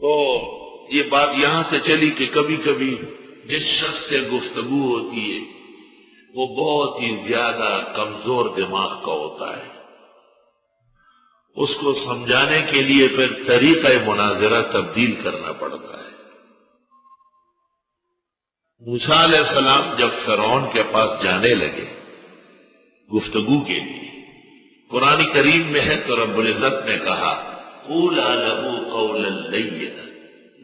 تو یہ بات یہاں سے چلی کہ کبھی کبھی جس شخص سے گفتگو ہوتی ہے وہ بہت ہی زیادہ کمزور دماغ کا ہوتا ہے، اس کو سمجھانے کے لیے پھر طریقہ مناظرہ تبدیل کرنا پڑتا ہے۔ موسیٰ علیہ السلام جب فرعون کے پاس جانے لگے گفتگو کے لیے، قرآن کریم میں ہے تو رب العزت نے کہا قولا لہ قولا لینا،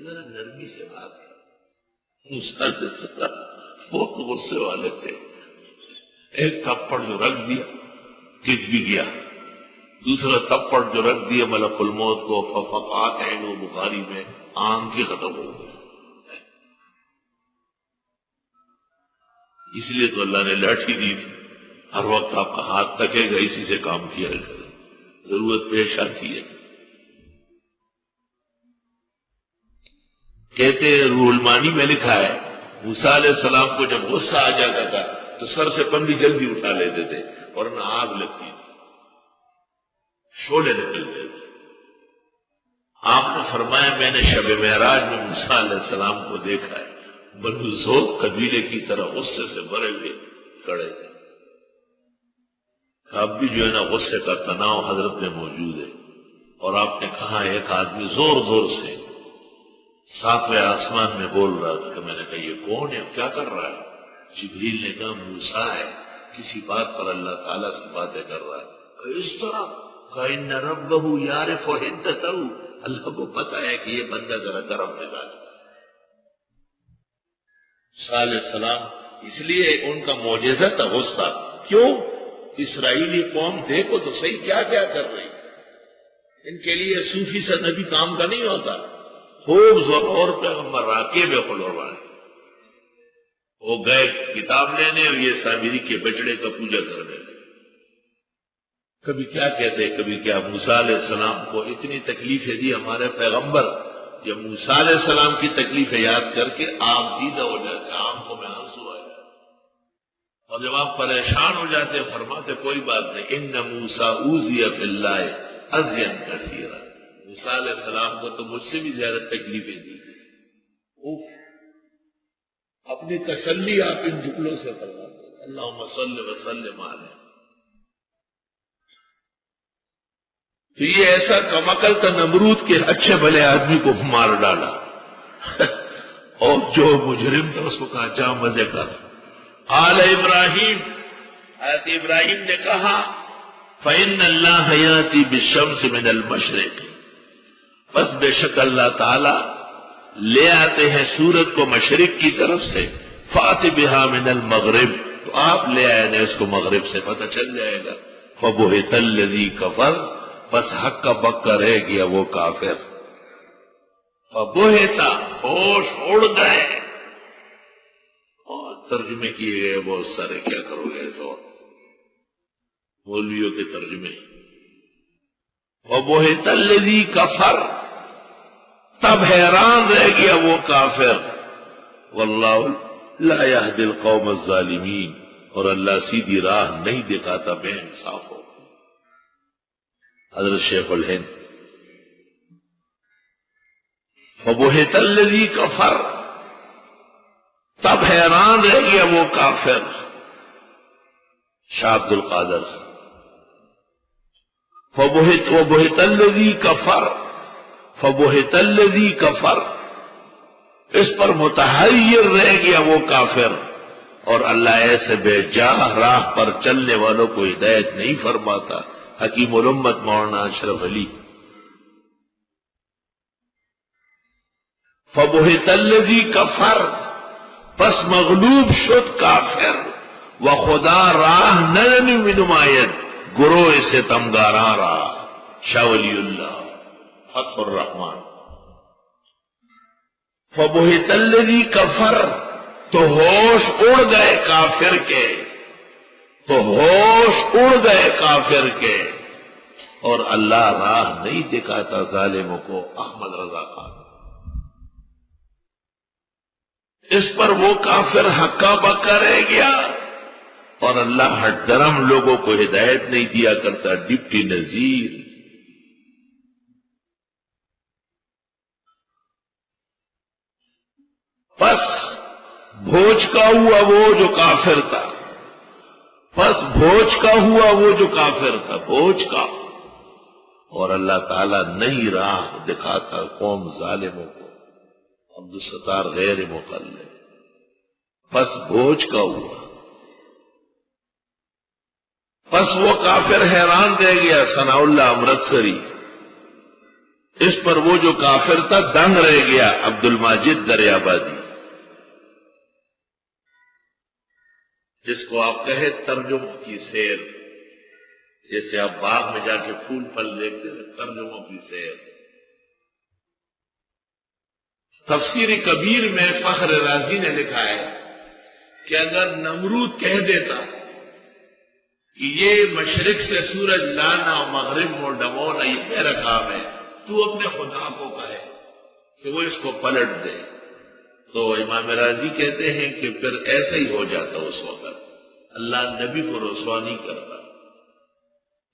ذرا نرمی سے بات کر۔ موسیٰ علیہ السلام بہت غصے والے تھے، ایک تھپڑ جو رکھ دیا کس بھی گیا، دوسرا تھپڑ جو رکھ دیا ملک الموت کو ففقعت عینہ، بخاری میں آنکھ کی ختم ہو گئی۔ اس لیے تو اللہ نے لاٹھی دی تھی، ہر وقت آپ کا ہاتھ تکے گا، اسی سے کام کیا کرے، ضرورت پیش آتی ہے۔ کہتے ہیں روح المانی میں لکھا ہے موسیٰ علیہ السلام کو جب غصہ آ جاتا تھا تو سر سے پنڈی جلدی اٹھا لیتے تھے اور نہ آگ لگتی تھی، شعلے نکلتے تھے۔ آپ نے فرمایا میں نے شب معراج میں موسیٰ علیہ السلام کو دیکھا ہے، بنو زوق قبیلے کی طرح غصے سے بھرے ہوئے کھڑے تھے۔ اب بھی جو ہے نا غصے کا تناؤ حضرت میں موجود ہے، اور آپ نے کہا ایک آدمی زور زور سے ساتویں آسمان میں بول رہا تھا، کہ میں نے کہا یہ کون ہے، کیا کر رہا ہے؟ جبریل نے کہا موسیٰ ہے، کسی بات پر اللہ تعالیٰ سے باتیں کر رہا ہے۔ کہ اس طرح کہ ان ربہ یعرف حدتہ، اللہ کو پتا ہے کہ یہ بندہ ذرا گرم مزاج ہے۔ موسیٰ علیہ السلام اس لیے ان کا معجزہ تھا غصہ، کیوں؟ اسرائیلی قوم دیکھو تو صحیح کیا کیا کر رہی، ان کے لیے صوفی سے نبی کام کا نہیں ہوتا، خوب ضرور پیغمبر راکب خلوان، وہ گئے کتاب لینے اور یہ سامری کے بچڑے کا پوجا کرنے لگے۔ کبھی کیا کہتے کبھی کیا، موسیٰ علیہ السلام کو اتنی تکلیفیں دی ہمارے پیغمبر، جب موسیٰ علیہ السلام کی تکلیفیں یاد کر کے آپ دیدہ ہو جاتے، آنکھوں میں آنسو آ جاتے، اور جب آپ پریشان ہو جاتے فرماتے کوئی بات نہیں، ان موسیٰ اوذی فی اللہ اذی کثیرا، موسیٰ علیہ السلام کو تو مجھ سے بھی زیادہ تکلیفیں دی۔ اپنی تسلی آپ ان جملوں سے فرماتے، اللہم صل وسلم علیہ۔ تو یہ ایسا کمکل تھا نمرود کے اچھے بھلے آدمی کو مار ڈالا، اور جو مجرم تھا اس کو کہا جا مزے کر۔ قال ابراہیم، حضرت ابراہیم نے کہا فَإِنَّ اللَّهَ يَأْتِي بِالشَّمْسِ مِنَ الْمَشْرِقِ، بس بے شک اللہ تعالی لے آتے ہیں سورج کو مشرق کی طرف سے، فَأْتِ بِهَا مِنَ الْمَغْرِبِ، تو آپ لے آئے نا اس کو مغرب سے، پتہ چل جائے گا۔ فَبُهِتَ الَّذِي كَفَرَ، بس حق کا بکا رہ گیا وہ کافر۔ فَبُهِتَ، ہوش اڑ گئے، اور ترجمے کیے گئے بہت سارے، کیا کرو گے ایسا مولویوں کے ترجمے۔ وَبُهِتَ الَّذِي كَفَرَ، تب حیران رہ گیا وہ کافر۔ وَاللَّهُ لَا يَهْدِي الْقَوْمَ الظَّالِمِينَ، اور اللہ سیدھی راہ نہیں دکھاتا بے انصاف ہو۔ حضرت شیخ الہند، فَبُهِتَ الَّذِي كَفَرَ، تب حیران رہ گیا وہ کافر۔ شاہ عبد القادر، وَبُهِتَ الَّذِي كَفَرَ، فَبُهِتَ الَّذِي كَفَرَ، اس پر متحیر رہ گیا وہ کافر، اور اللہ ایسے بے جاہ راہ پر چلنے والوں کو ہدایت نہیں فرماتا۔ حکیم الامت مولانا اشرف علی، فَبُهِتَ الَّذِي كَفَرَ، پس مغلوب شد کافر، وخدا راہ نمی نماید، گروہ ستمگاراں رہا۔ شاہ ولی اللہ فتح الرحمن، فَبُهِتَ الَّذِي كَفَرَ، تو ہوش اڑ گئے کافر کے، تو ہوش اڑ گئے کافر کے، اور اللہ راہ نہیں دکھاتا ظالموں کو۔ احمد رضا خان، اس پر وہ کافر ہکا بکا رہ گیا، اور اللہ ہٹ درم لوگوں کو ہدایت نہیں دیا کرتا، ڈپٹی نذیر۔ پس بھوج کا ہوا وہ جو کافر تھا، پس بھوج کا ہوا وہ جو کافر تھا، بھوج کا. اور اللہ تعالیٰ نئی راہ دکھاتا قوم ظالموں کو. عبد الستار غیر مقلد. پس بھوج کا ہوا، پس وہ کافر حیران رہ گیا. ثناء اللہ امرتسری. اس پر وہ جو کافر تھا دنگ رہ گیا. عبد الماجد دریابادی، جس کو آپ کہے ترجموں کی سیر، جیسے آپ باغ میں جا کے پھول پھل دیکھتے ہیں، ترجموں کی سیر. تفسیر کبیر میں فخر رازی نے لکھا ہے کہ اگر نمرود کہہ دیتا کہ یہ مشرق سے سورج لانا مغرب میں ڈبونا یہ میرا کام ہے، تو اپنے خدا کو کہے کہ وہ اس کو پلٹ دے، تو امام راضی کہتے ہیں کہ پھر ایسا ہی ہو جاتا. اس وقت اللہ نبی کو رسوا نہیں کرتا.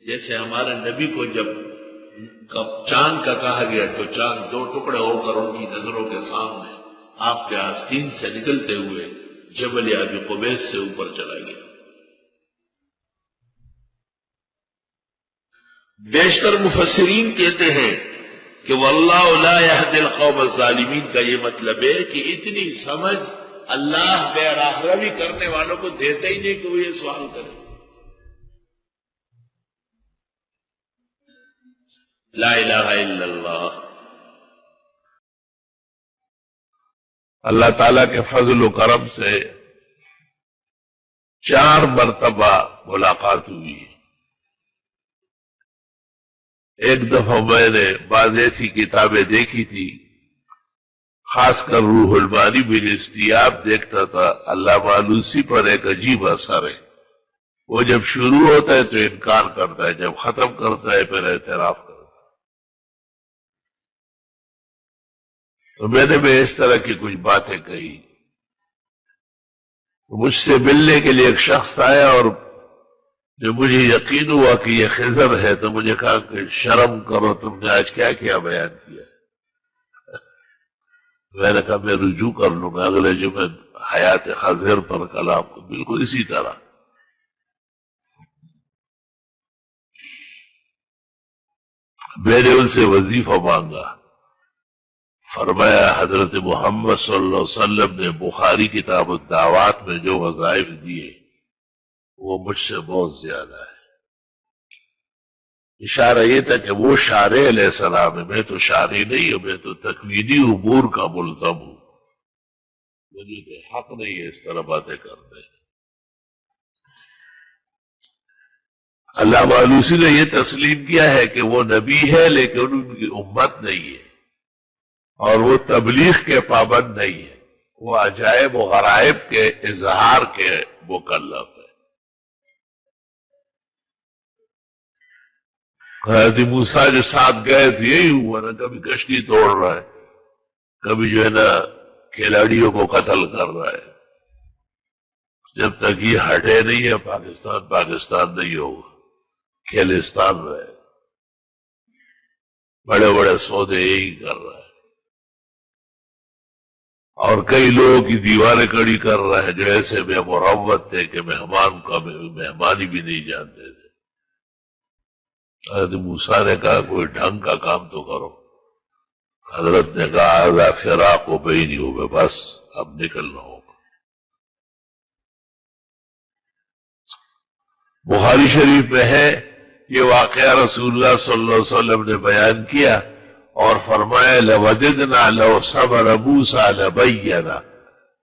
جیسے ہمارے نبی کو جب چاند کا کہا گیا تو چاند دو ٹکڑے ہو کر ان کی نظروں کے سامنے آپ کے آستین سے نکلتے ہوئے جبل ابی قبیس سے اوپر چلا گیا. بیشتر مفسرین کہتے ہیں کہ واللہ لا یہدی القوم الظالمین کا یہ مطلب ہے کہ اتنی سمجھ اللہ بے راہ روی کرنے والوں کو دیتا ہی نہیں کہ وہ یہ سوال کرے. لا الہ الا اللہ. اللہ تعالیٰ کے فضل و کرم سے 4 مرتبہ ملاقات ہوئی. ایک دفعہ میں نے بعض ایسی کتابیں دیکھی تھی، خاص کر روح المعانی بن استیاب دیکھتا تھا. علامہ آلوسی پر ایک عجیب اثر ہے. وہ جب شروع ہوتا ہے تو انکار کرتا ہے، جب ختم کرتا ہے پھر اعتراف کرتا ہے. تو میں نے اس طرح کی کچھ باتیں کہی. مجھ سے ملنے کے لیے ایک شخص آیا اور جب مجھے یقین ہوا کہ یہ خضر ہے تو مجھے کہا کہ شرم کرو، تم نے آج کیا کیا بیان کیا. میں نے کہا میں رجوع کر لوں گا اگلے جمعے حیات خضر پر کلام کو. بالکل اسی طرح میں نے ان سے وظیفہ مانگا. فرمایا حضرت محمد صلی اللہ علیہ وسلم نے بخاری کتاب الدعوات میں جو وظائف دیے وہ مجھ سے بہت زیادہ ہے. اشارہ یہ تھا کہ وہ شارع علیہ السلام ہے، میں تو شارع نہیں ہوں، میں تو تکوینی امور کا ملزم ہوں. مجھے تو حق نہیں ہے اس طرح باتیں کرنے. علامہ آلوسی نے یہ تسلیم کیا ہے کہ وہ نبی ہے لیکن ان کی امت نہیں ہے، اور وہ تبلیغ کے پابند نہیں ہے، وہ عجائب و غرائب کے اظہار کے مکلف ہے. حضرت موسیٰ جو ساتھ گئے تھے یہی ہوا نا، کبھی کشتی توڑ رہا ہے، کبھی جو ہے نا کھلاڑیوں کو قتل کر رہا ہے. جب تک یہ ہٹے نہیں ہے پاکستان نہیں ہوگا، کھیلستان رہے. بڑے بڑے سودے یہی کر رہا ہے، اور کئی لوگوں کی دیواریں کڑی کر رہا ہے جو ایسے بے مروت تھے کہ مہمان کا مہمانی بھی نہیں جانتے تھے. حضرت موسیٰ نے کہا کوئی ڈھنگ کا کام تو کرو. حضرت نے کہا اذا فراق و بینی ہوگا، بس اب نکلنا ہوگا. بخاری شریف میں ہے یہ واقعہ، رسول اللہ صلی اللہ علیہ وسلم نے بیان کیا اور فرمایا لَوَدِدْنَا لَوْ صَبَرَ مُوسَىٰ لَبَيَّنَا.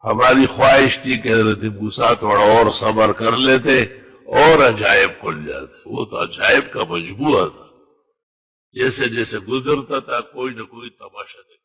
ہماری خواہش تھی کہ حضرت موسیٰ تھوڑا اور صبر کر لیتے اور عجائب کھل جاتے. وہ تو عجائب کا مجموعہ تھا، جیسے جیسے گزرتا تھا کوئی نہ کوئی تماشا دیکھتا.